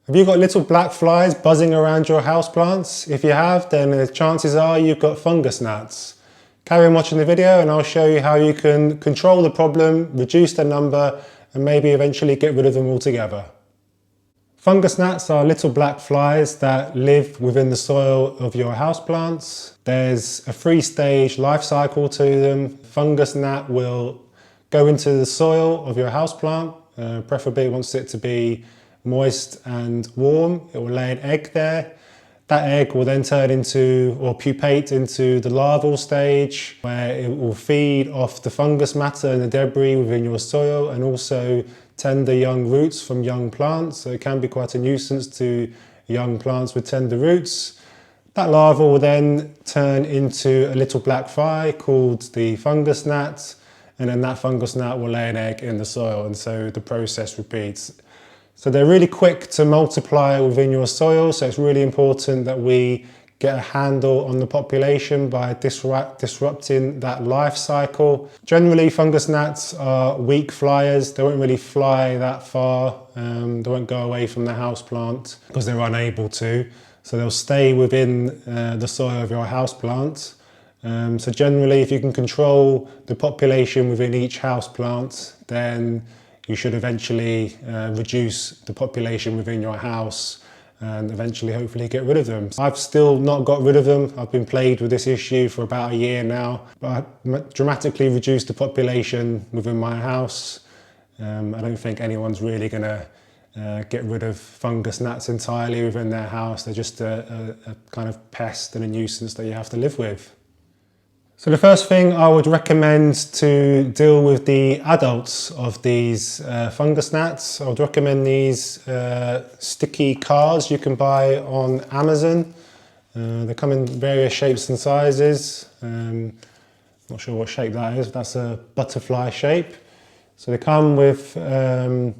Have you got little black flies buzzing around your houseplants? If you have, then the chances are you've got fungus gnats. Carry on watching the video and I'll show you how you can control the problem, reduce the number, and maybe eventually get rid of them altogether. Fungus gnats are little black flies that live within the soil of your houseplants. There's a 3-stage life cycle to them. Fungus gnat will go into the soil of your houseplant. Preferably it wants it to be moist and warm. It will lay an egg there. That egg will then turn into or pupate into the larval stage, where it will feed off the fungus matter and the debris within your soil and also tender young roots from young plants. So it can be quite a nuisance to young plants with tender roots. That larva will then turn into a little black fly called the fungus gnat, and then that fungus gnat will lay an egg in the soil, and so the process repeats. So they're really quick to multiply within your soil, so it's really important that we get a handle on the population by disrupting that life cycle. Generally, fungus gnats are weak flyers. They won't really fly that far. They won't go away from the houseplant because they're unable to. So they'll stay within the soil of your houseplant. So generally, if you can control the population within each houseplant, then you should eventually reduce the population within your house and eventually hopefully get rid of them. I've still not got rid of them. I've been plagued with this issue for about a year now, but I dramatically reduced the population within my house. I don't think anyone's really gonna get rid of fungus gnats entirely within their house. They're just a kind of pest and a nuisance that you have to live with. So the first thing I would recommend to deal with the adults of these fungus gnats, I would recommend these sticky cards you can buy on Amazon. They come in various shapes and sizes. Not sure what shape that is, that's a butterfly shape. So they come with kind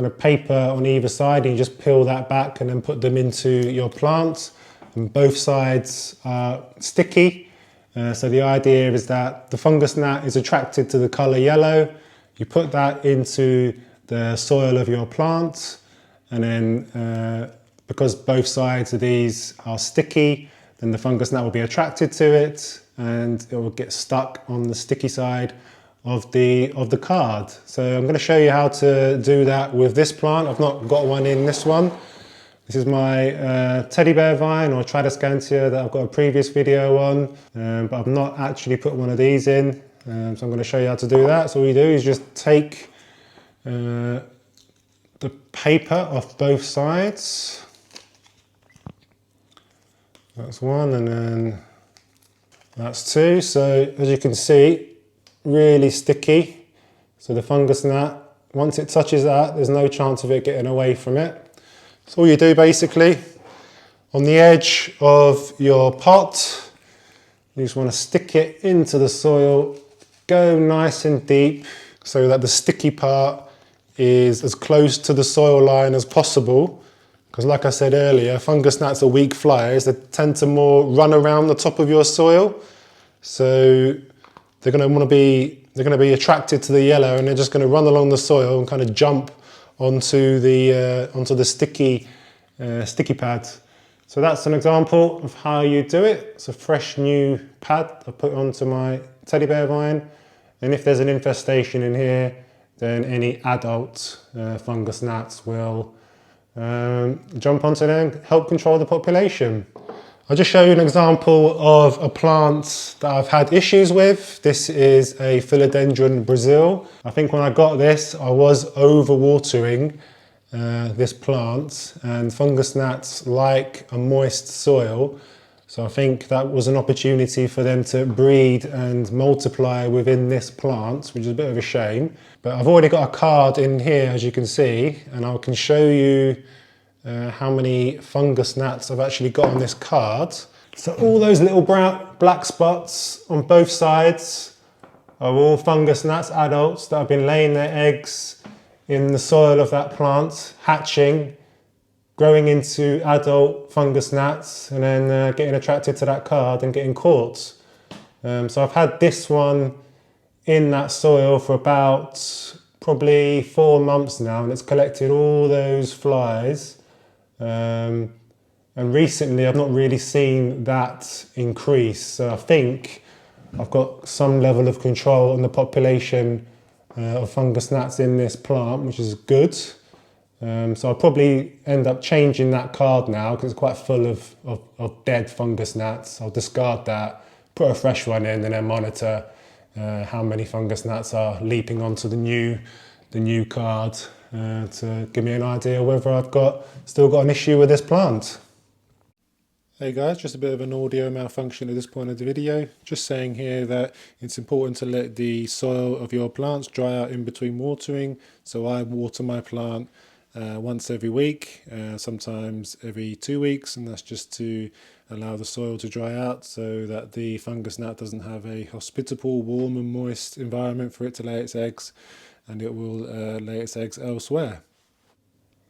of paper on either side, and you just peel that back and then put them into your plant. And both sides are sticky. So the idea is that the fungus gnat is attracted to the colour yellow. You put that into the soil of your plant, and then because both sides of these are sticky, then the fungus gnat will be attracted to it and it will get stuck on the sticky side of the card. So I'm going to show you how to do that with this plant. I've not got one in this one. This is my teddy bear vine or Tradescantia that I've got a previous video on, but I've not actually put one of these in. So I'm going to show you how to do that. So all you do is just take the paper off both sides. That's one, and then that's two. So as you can see, really sticky. So the fungus gnat, once it touches that, there's no chance of it getting away from it. So all you do basically, on the edge of your pot, you just want to stick it into the soil, go nice and deep so that the sticky part is as close to the soil line as possible. Because like I said earlier, fungus gnats are weak flyers. They tend to more run around the top of your soil. So they're going to be attracted to the yellow, and they're just going to run along the soil and kind of jump onto the sticky pad. So that's an example of how you do it. It's a fresh new pad I put onto my teddy bear vine, and if there's an infestation in here, then any adult fungus gnats will jump onto them and help control the population. I'll just show you an example of a plant that I've had issues with. This is a Philodendron Brazil. I think when I got this, I was overwatering this plant, and fungus gnats like a moist soil. So I think that was an opportunity for them to breed and multiply within this plant, which is a bit of a shame. But I've already got a card in here, as you can see, and I can show you how many fungus gnats I've actually got on this card. So all those little black spots on both sides are all fungus gnats, adults, that have been laying their eggs in the soil of that plant, hatching, growing into adult fungus gnats, and then getting attracted to that card and getting caught. So I've had this one in that soil for about probably 4 months now, and it's collected all those flies. And recently I've not really seen that increase. So I think I've got some level of control on the population of fungus gnats in this plant, which is good. So I'll probably end up changing that card now because it's quite full of dead fungus gnats. I'll discard that, put a fresh one in, and then monitor how many fungus gnats are leaping onto the new card to give me an idea whether I've still got an issue with this plant. Hey guys, just a bit of an audio malfunction at this point of the video. Just saying here that it's important to let the soil of your plants dry out in between watering. So I water my plant once every week, sometimes every 2 weeks, and that's just to allow the soil to dry out so that the fungus gnat doesn't have a hospitable, warm and moist environment for it to lay its eggs, and it will lay its eggs elsewhere.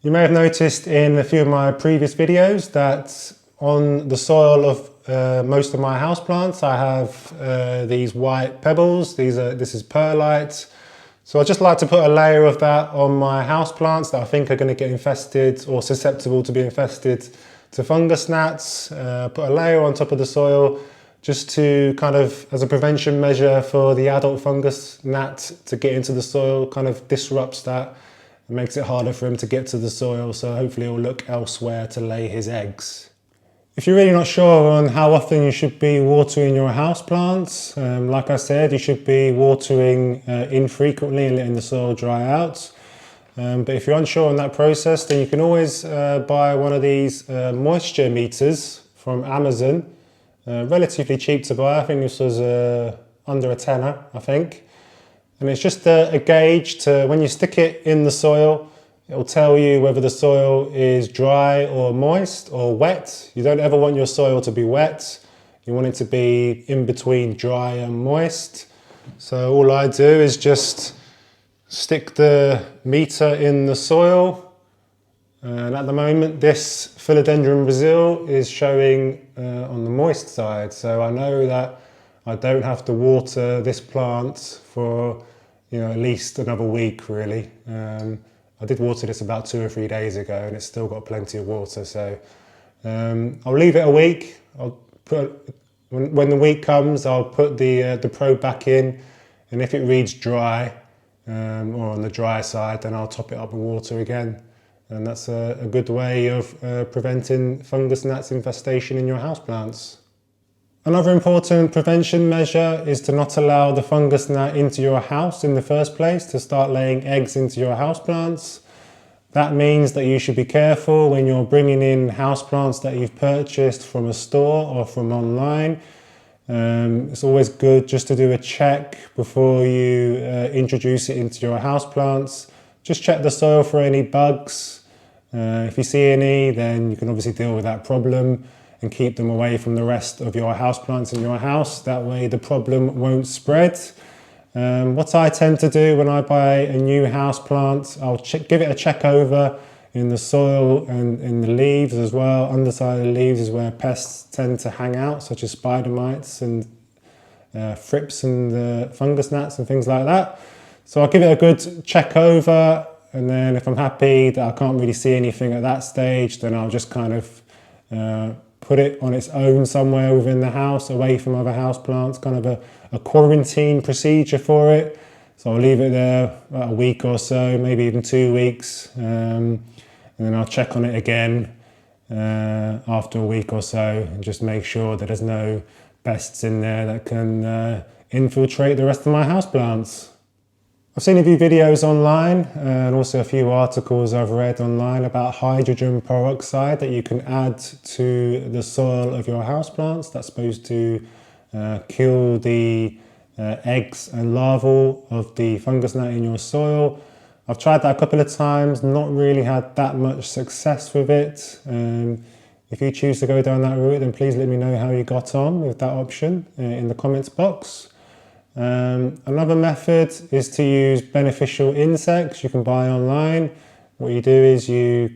You may have noticed in a few of my previous videos that on the soil of most of my houseplants I have these white pebbles. This is perlite. So I just like to put a layer of that on my houseplants that I think are going to get infested or susceptible to be infested to fungus gnats. Put a layer on top of the soil just to kind of, as a prevention measure for the adult fungus gnat to get into the soil, kind of disrupts that. It makes it harder for him to get to the soil, so hopefully he'll look elsewhere to lay his eggs. If you're really not sure on how often you should be watering your houseplants, like I said, you should be watering infrequently and letting the soil dry out. But if you're unsure on that process, then you can always buy one of these moisture meters from Amazon. Relatively cheap to buy. I think this was under a tenner, I think. And it's just a gauge to, when you stick it in the soil, it'll tell you whether the soil is dry or moist or wet. You don't ever want your soil to be wet. You want it to be in between dry and moist. So all I do is just stick the meter in the soil. And at the moment, this Philodendron Brazil is showing on the moist side. So I know that I don't have to water this plant for, at least another week, really. I did water this about 2 or 3 days ago and it's still got plenty of water, so I'll leave it a week. I'll put, when the week comes, I'll put the probe back in, and if it reads dry or on the dry side, then I'll top it up with water again. And that's a good way of preventing fungus gnats infestation in your houseplants. Another important prevention measure is to not allow the fungus gnat into your house in the first place to start laying eggs into your houseplants. That means that you should be careful when you're bringing in houseplants that you've purchased from a store or from online. It's always good just to do a check before you introduce it into your houseplants. Just check the soil for any bugs. If you see any, then you can obviously deal with that problem and keep them away from the rest of your houseplants in your house. That way the problem won't spread. What I tend to do when I buy a new houseplant, I'll give it a check over in the soil and in the leaves as well. Underside of the leaves is where pests tend to hang out, such as spider mites and thrips and fungus gnats and things like that. So I'll give it a good check over, and then if I'm happy that I can't really see anything at that stage, then I'll just kind of put it on its own somewhere within the house, away from other houseplants, kind of a quarantine procedure for it. So I'll leave it there about a week or so, maybe even 2 weeks, and then I'll check on it again after a week or so and just make sure that there's no pests in there that can infiltrate the rest of my houseplants. I've seen a few videos online and also a few articles I've read online about hydrogen peroxide that you can add to the soil of your houseplants. That's supposed to kill the eggs and larvae of the fungus gnat in your soil. I've tried that a couple of times, not really had that much success with it. If you choose to go down that route, then please let me know how you got on with that option in the comments box. Another method is to use beneficial insects you can buy online. What you do is you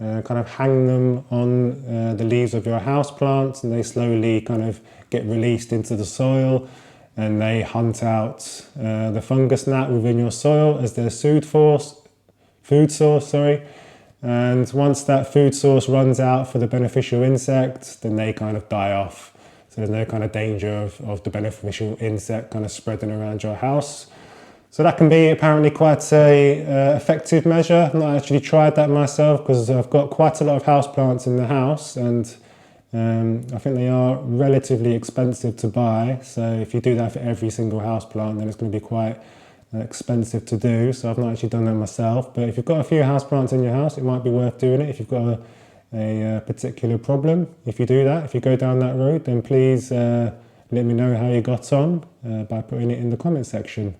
kind of hang them on the leaves of your houseplants, and they slowly kind of get released into the soil, and they hunt out the fungus gnat within your soil as their food source. And once that food source runs out for the beneficial insect, then they kind of die off. So there's no kind of danger of the beneficial insect kind of spreading around your house. So that can be apparently quite a effective measure. I've not actually tried that myself because I've got quite a lot of houseplants in the house, and I think they are relatively expensive to buy. So if you do that for every single houseplant, then it's going to be quite expensive to do. So I've not actually done that myself. But if you've got a few houseplants in your house, it might be worth doing it if you've got a particular problem. If you do that, if you go down that road, then please let me know how you got on by putting it in the comment section.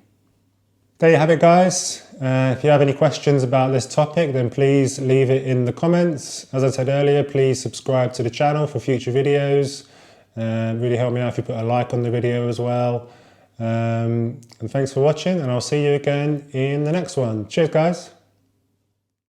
There you have it, guys. If you have any questions about this topic, then please leave it in the comments. As I said earlier, please subscribe to the channel for future videos. Really help me out if you put a like on the video as well. And thanks for watching, and I'll see you again in the next one. Cheers, guys.